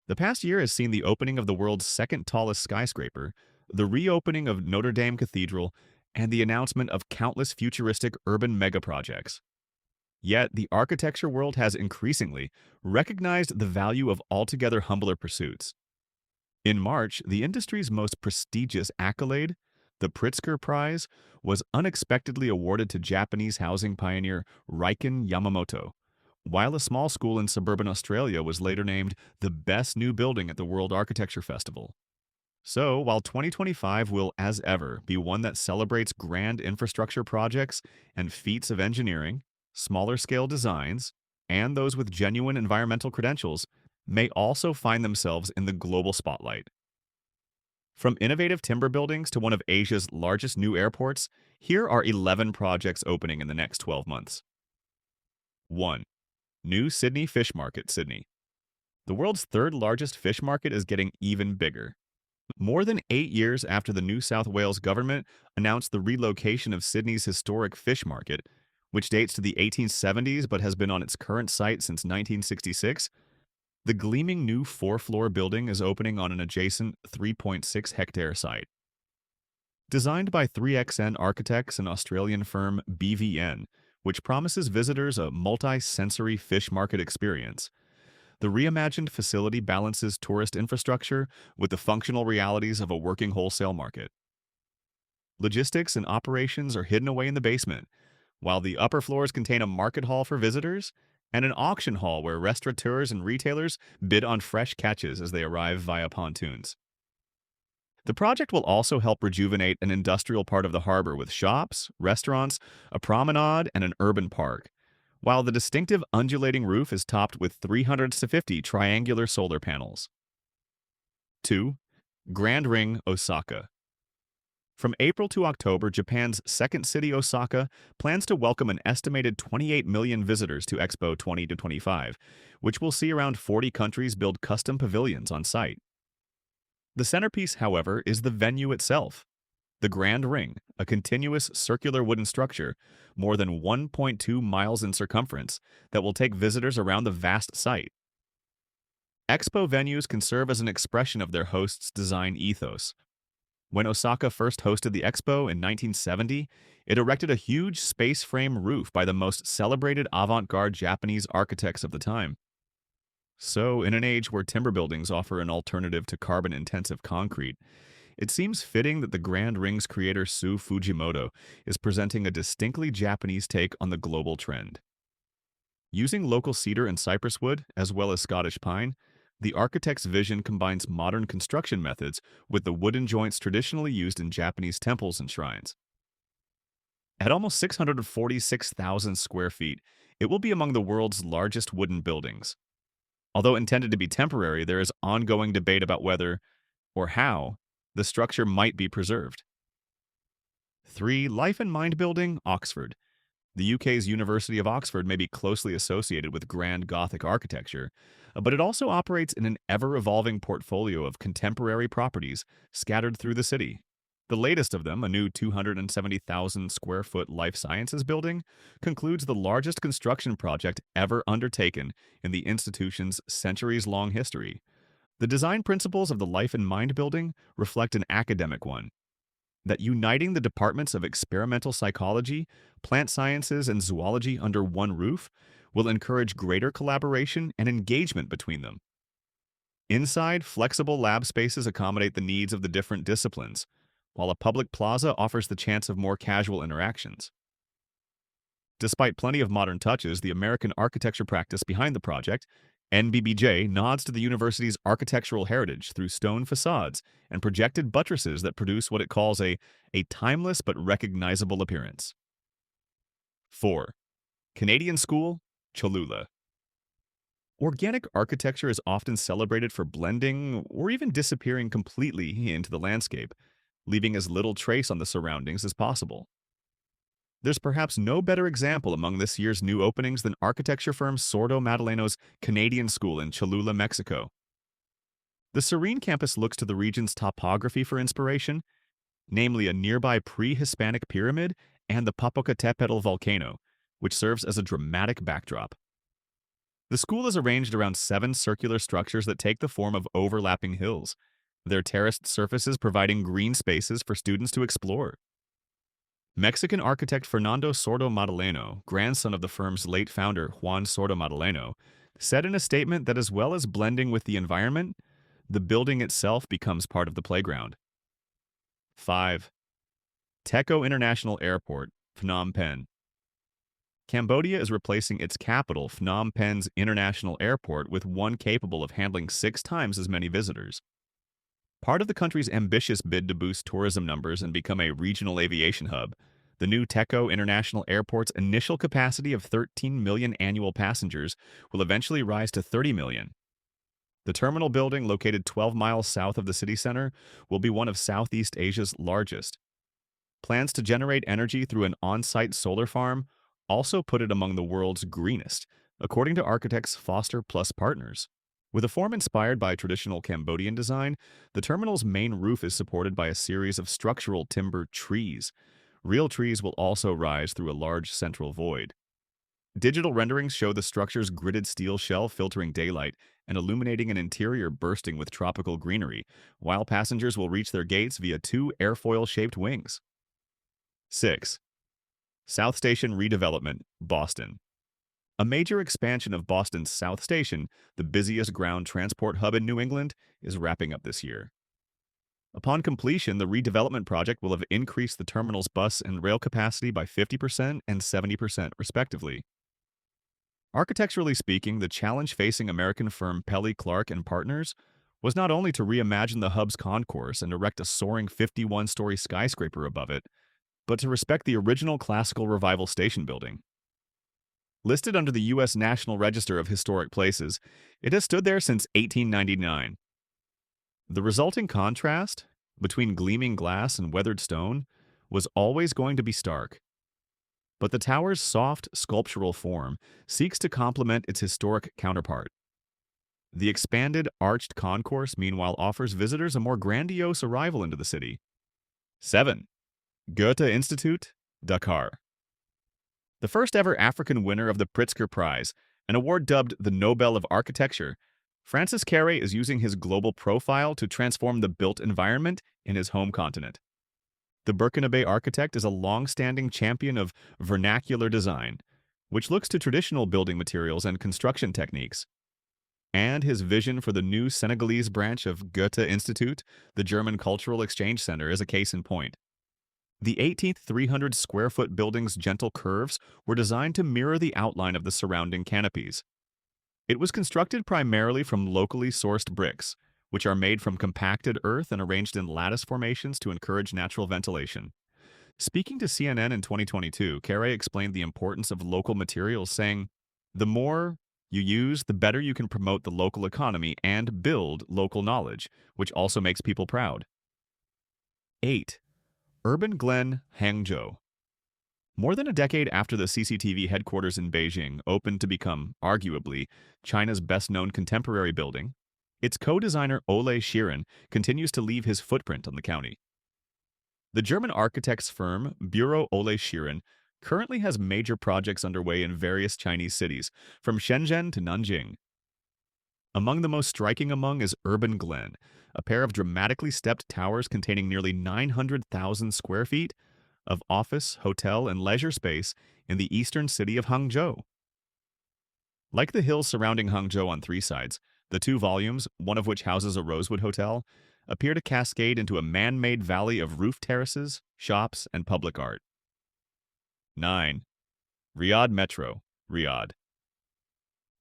The past year has seen the opening of the world's second tallest skyscraper, the reopening of Notre Dame Cathedral, and the announcement of countless futuristic urban megaprojects. Yet, the architecture world has increasingly recognized the value of altogether humbler pursuits. In March, the industry's most prestigious accolade, the Pritzker Prize, was unexpectedly awarded to Japanese housing pioneer Riken Yamamoto, while a small school in suburban Australia was later named the best new building at the World Architecture Festival. So, while 2025 will, as ever, be one that celebrates grand infrastructure projects and feats of engineering, smaller scale designs, and those with genuine environmental credentials, may also find themselves in the global spotlight. From innovative timber buildings to one of Asia's largest new airports, here are 11 projects opening in the next 12 months. 1. New Sydney Fish Market, Sydney. The world's third largest fish market is getting even bigger. More than 8 years after the New South Wales government announced the relocation of Sydney's historic fish market, which dates to the 1870s but has been on its current site since 1966, the gleaming new four-floor building is opening on an adjacent 3.6-hectare site. Designed by 3XN architects and Australian firm BVN, which promises visitors a multi-sensory fish market experience, the reimagined facility balances tourist infrastructure with the functional realities of a working wholesale market. Logistics and operations are hidden away in the basement, while the upper floors contain a market hall for visitors and an auction hall where restaurateurs and retailers bid on fresh catches as they arrive via pontoons. The project will also help rejuvenate an industrial part of the harbor with shops, restaurants, a promenade, and an urban park, while the distinctive undulating roof is topped with 350 triangular solar panels. 2. Grand Ring, Osaka. From April to October, Japan's second city, Osaka, plans to welcome an estimated 28 million visitors to Expo 2025, which will see around 40 countries build custom pavilions on site. The centerpiece, however, is the venue itself. The Grand Ring, a continuous circular wooden structure, more than 1.2 miles in circumference, that will take visitors around the vast site. Expo venues can serve as an expression of their hosts' design ethos. When Osaka first hosted the Expo in 1970, it erected a huge space frame roof by the most celebrated avant-garde Japanese architects of the time. So, in an age where timber buildings offer an alternative to carbon-intensive concrete, it seems fitting that the Grand Ring's creator Sue Fujimoto is presenting a distinctly Japanese take on the global trend. Using local cedar and cypress wood, as well as Scottish pine, the architect's vision combines modern construction methods with the wooden joints traditionally used in Japanese temples and shrines. At almost 646,000 square feet, it will be among the world's largest wooden buildings. Although intended to be temporary, there is ongoing debate about whether, or how, the structure might be preserved. 3. Life and Mind Building, Oxford. The UK's University of Oxford may be closely associated with grand Gothic architecture, but it also operates in an ever-evolving portfolio of contemporary properties scattered through the city. The latest of them, a new 270,000 square foot life sciences building, concludes the largest construction project ever undertaken in the institution's centuries-long history. The design principles of the Life and Mind Building reflect an academic one, that uniting the departments of experimental psychology, plant sciences, and zoology under one roof will encourage greater collaboration and engagement between them. Inside, flexible lab spaces accommodate the needs of the different disciplines, while a public plaza offers the chance of more casual interactions. Despite plenty of modern touches, the American architecture practice behind the project, NBBJ, nods to the university's architectural heritage through stone facades and projected buttresses that produce what it calls a timeless but recognizable appearance. 4. Canadian School, Cholula. Organic architecture is often celebrated for blending or even disappearing completely into the landscape, leaving as little trace on the surroundings as possible. There's perhaps no better example among this year's new openings than architecture firm Sordo Madaleno's Canadian School in Cholula, Mexico. The serene campus looks to the region's topography for inspiration, namely a nearby pre-Hispanic pyramid and the Popocatépetl volcano, which serves as a dramatic backdrop. The school is arranged around 7 circular structures that take the form of overlapping hills, their terraced surfaces providing green spaces for students to explore. Mexican architect Fernando Sordo Madaleno, grandson of the firm's late founder Juan Sordo Madaleno, said in a statement that as well as blending with the environment, the building itself becomes part of the playground. 5. Techo International Airport, Phnom Penh. Cambodia is replacing its capital, Phnom Penh's international airport, with one capable of handling 6 times as many visitors. Part of the country's ambitious bid to boost tourism numbers and become a regional aviation hub, the new Techo International Airport's initial capacity of 13 million annual passengers will eventually rise to 30 million. The terminal building, located 12 miles south of the city center, will be one of Southeast Asia's largest. Plans to generate energy through an on-site solar farm also put it among the world's greenest, according to architects Foster Plus Partners. With a form inspired by traditional Cambodian design, the terminal's main roof is supported by a series of structural timber trees. Real trees will also rise through a large central void. Digital renderings show the structure's gridded steel shell filtering daylight and illuminating an interior bursting with tropical greenery, while passengers will reach their gates via 2 airfoil-shaped wings. 6. South Station redevelopment, Boston. A major expansion of Boston's South Station, the busiest ground transport hub in New England, is wrapping up this year. Upon completion, the redevelopment project will have increased the terminal's bus and rail capacity by 50% and 70%, respectively. Architecturally speaking, the challenge facing American firm Pelly Clark and Partners was not only to reimagine the hub's concourse and erect a soaring 51-story skyscraper above it, but to respect the original classical revival station building. Listed under the U.S. National Register of Historic Places, it has stood there since 1899. The resulting contrast between gleaming glass and weathered stone was always going to be stark. But the tower's soft, sculptural form seeks to complement its historic counterpart. The expanded, arched concourse, meanwhile, offers visitors a more grandiose arrival into the city. 7. Goethe-Institut, Dakar. The first ever African winner of the Pritzker Prize, an award dubbed the Nobel of Architecture, Francis Carré is using his global profile to transform the built environment in his home continent. The Burkinabe architect is a long-standing champion of vernacular design, which looks to traditional building materials and construction techniques. And his vision for the new Senegalese branch of Goethe-Institut, the German Cultural Exchange Center, is a case in point. The 18th 300-square-foot building's gentle curves were designed to mirror the outline of the surrounding canopies. It was constructed primarily from locally sourced bricks, which are made from compacted earth and arranged in lattice formations to encourage natural ventilation. Speaking to CNN in 2022, Carré explained the importance of local materials, saying, "The more you use, the better you can promote the local economy and build local knowledge, which also makes people proud." 8. Urban Glen, Hangzhou. More than a decade after the CCTV headquarters in Beijing opened to become, arguably, China's best-known contemporary building, its co-designer Ole Sheeran continues to leave his footprint on the county. The German architect's firm, Bureau Ole Sheeran, currently has major projects underway in various Chinese cities, from Shenzhen to Nanjing. Among the most striking is Urban Glen, a pair of dramatically stepped towers containing nearly 900,000 square feet of office, hotel, and leisure space in the eastern city of Hangzhou. Like the hills surrounding Hangzhou on 3 sides, the 2 volumes, one of which houses a Rosewood hotel, appear to cascade into a man-made valley of roof terraces, shops, and public art. 9. Riyadh Metro, Riyadh.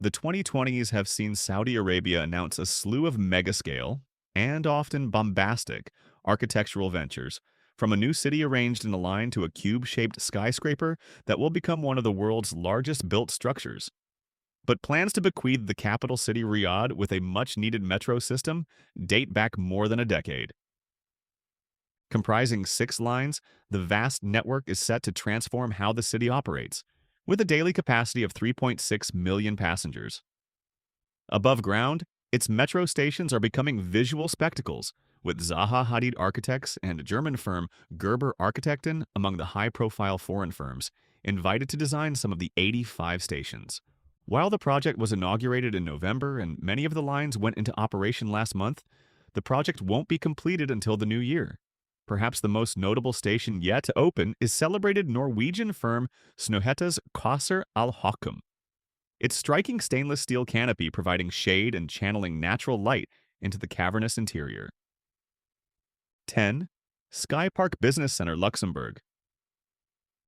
The 2020s have seen Saudi Arabia announce a slew of mega-scale, and often bombastic, architectural ventures, from a new city arranged in a line to a cube-shaped skyscraper that will become one of the world's largest built structures. But plans to bequeath the capital city Riyadh with a much-needed metro system date back more than a decade. Comprising 6 lines, the vast network is set to transform how the city operates, with a daily capacity of 3.6 million passengers. Above ground, its metro stations are becoming visual spectacles, with Zaha Hadid Architects and German firm Gerber Architekten among the high-profile foreign firms invited to design some of the 85 stations. While the project was inaugurated in November and many of the lines went into operation last month, the project won't be completed until the new year. Perhaps the most notable station yet to open is celebrated Norwegian firm Snøhetta's Kvasir al Hakum. Its striking stainless steel canopy providing shade and channeling natural light into the cavernous interior. 10. Skypark Business Center, Luxembourg.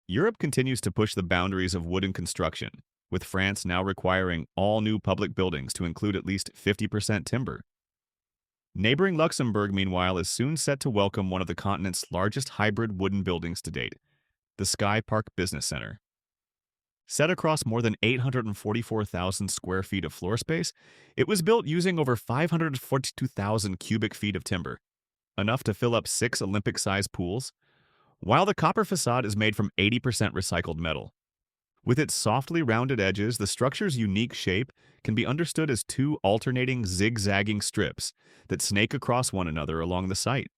Europe continues to push the boundaries of wooden construction, with France now requiring all new public buildings to include at least 50% timber. Neighboring Luxembourg, meanwhile, is soon set to welcome one of the continent's largest hybrid wooden buildings to date, the Skypark Business Center. Set across more than 844,000 square feet of floor space, it was built using over 542,000 cubic feet of timber, enough to fill up 6 Olympic-sized pools, while the copper facade is made from 80% recycled metal. With its softly rounded edges, the structure's unique shape can be understood as 2 alternating zigzagging strips that snake across one another along the site.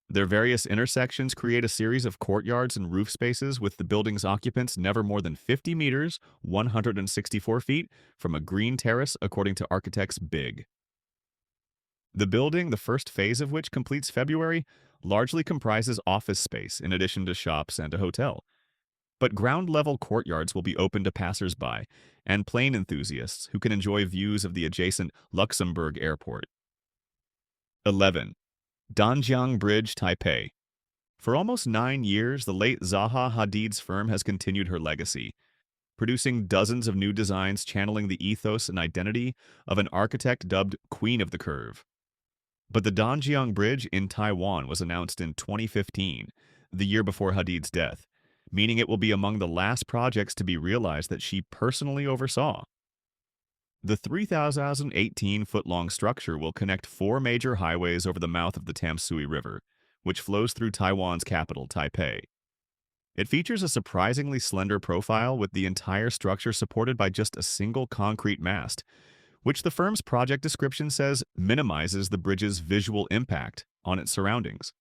Their various intersections create a series of courtyards and roof spaces with the building's occupants never more than 50 meters, 164 feet, from a green terrace according to architects Big. The building, the first phase of which completes February, largely comprises office space in addition to shops and a hotel. But ground-level courtyards will be open to passers-by and plane enthusiasts who can enjoy views of the adjacent Luxembourg airport. 11. Danjiang Bridge, Taipei. For almost 9 years, the late Zaha Hadid's firm has continued her legacy, producing dozens of new designs channeling the ethos and identity of an architect dubbed Queen of the Curve. But the Danjiang Bridge in Taiwan was announced in 2015, the year before Hadid's death, meaning it will be among the last projects to be realized that she personally oversaw. The 3,018-foot-long structure will connect 4 major highways over the mouth of the Tamsui River, which flows through Taiwan's capital, Taipei. It features a surprisingly slender profile with the entire structure supported by just a single concrete mast, which the firm's project description says minimizes the bridge's visual impact on its surroundings.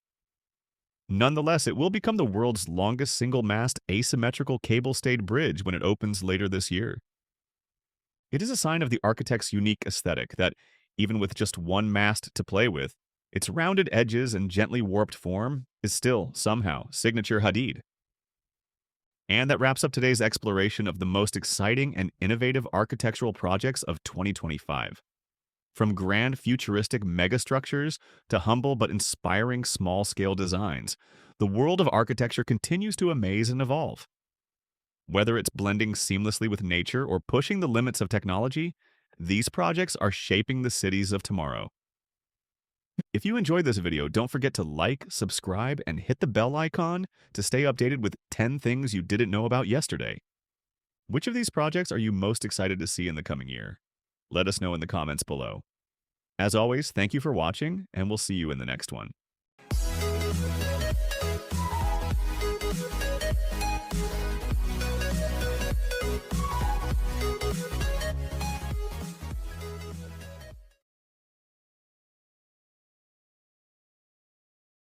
Nonetheless, it will become the world's longest single-mast asymmetrical cable-stayed bridge when it opens later this year. It is a sign of the architect's unique aesthetic that, even with just one mast to play with, its rounded edges and gently warped form is still, somehow, signature Hadid. And that wraps up today's exploration of the most exciting and innovative architectural projects of 2025. From grand futuristic megastructures to humble but inspiring small-scale designs, the world of architecture continues to amaze and evolve. Whether it's blending seamlessly with nature or pushing the limits of technology, these projects are shaping the cities of tomorrow. If you enjoyed this video, don't forget to like, subscribe, and hit the bell icon to stay updated with 10 things you didn't know about yesterday. Which of these projects are you most excited to see in the coming year? Let us know in the comments below. As always, thank you for watching, and we'll see you in the next one.